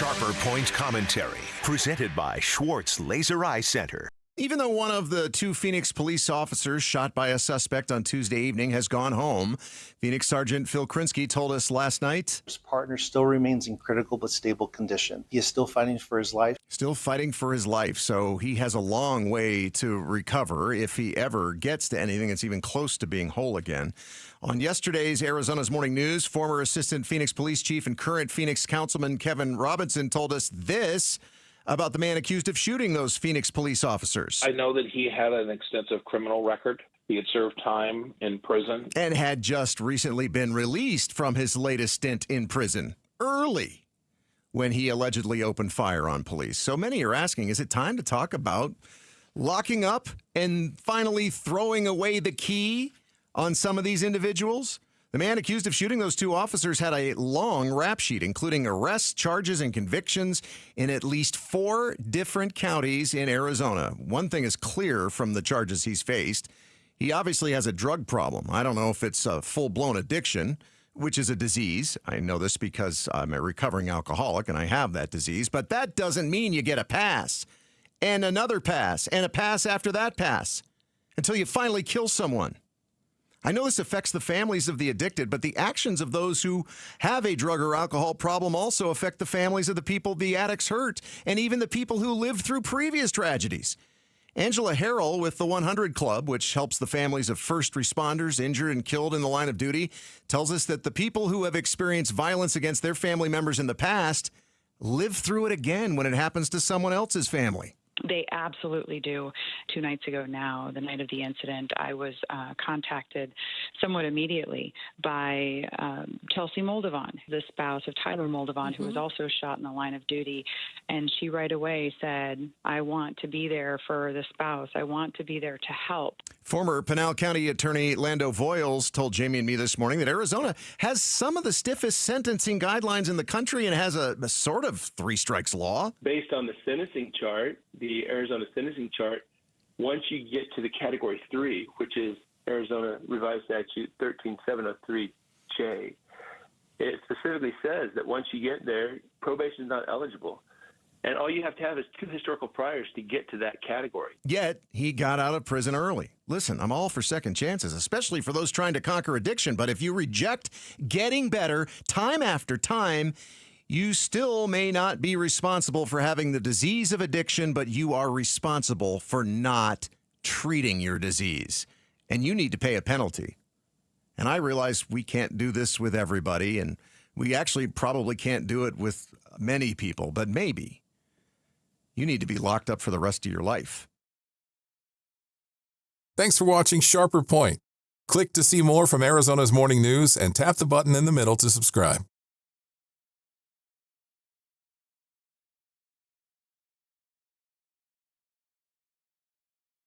Sharper Point Commentary, presented by Schwartz Laser Eye Center. Even though one of the two Phoenix police officers shot by a suspect on Tuesday evening has gone home, Phoenix Sergeant Phil Krinsky told us last night his partner still remains in critical but stable condition. He is still fighting for his life. Still fighting for his life, so he has a long way to recover if he ever gets to anything that's even close to being whole again. On yesterday's Arizona's Morning News, former Assistant Phoenix Police Chief and current Phoenix Councilman Kevin Robinson told us this about the man accused of shooting those Phoenix police officers. I know that he had an extensive criminal record. He had served time in prison. And had just recently been released from his latest stint in prison early when he allegedly opened fire on police. So many are asking, is it time to talk about locking up and finally throwing away the key on some of these individuals? The man accused of shooting those two officers had a long rap sheet, including arrests, charges, and convictions in at least 4 different counties in Arizona. One thing is clear from the charges he's faced. He obviously has a drug problem. I don't know if it's a full-blown addiction, which is a disease. I know this because I'm a recovering alcoholic and I have that disease, but that doesn't mean you get a pass and another pass and a pass after that pass until you finally kill someone. I know this affects the families of the addicted, but the actions of those who have a drug or alcohol problem also affect the families of the people the addicts hurt, and even the people who lived through previous tragedies. Angela Harrell with the 100 Club, which helps the families of first responders injured and killed in the line of duty, tells us that the people who have experienced violence against their family members in the past live through it again when it happens to someone else's family. They absolutely do. 2 nights ago now, the night of the incident, I was contacted somewhat immediately by Chelsea Moldovan, the spouse of Tyler Moldovan, who was also shot in the line of duty. And she right away said, I want to be there for the spouse. I want to be there to help. Former Pinal County Attorney Lando Voyles told Jamie and me this morning that Arizona has some of the stiffest sentencing guidelines in the country and has a sort of 3 strikes law. Based on the sentencing chart, the Arizona sentencing chart, once you get to the category 3, which is Arizona Revised Statute 13703J, it specifically says that once you get there, probation is not eligible. And all you have to have is 2 historical priors to get to that category. Yet, he got out of prison early. Listen, I'm all for second chances, especially for those trying to conquer addiction. But if you reject getting better time after time, you still may not be responsible for having the disease of addiction, but you are responsible for not treating your disease. And you need to pay a penalty. And I realize we can't do this with everybody, and we actually probably can't do it with many people, but maybe. You need to be locked up for the rest of your life. Thanks for watching Sharper Point. Click to see more from Arizona's Morning News and tap the button in the middle to subscribe.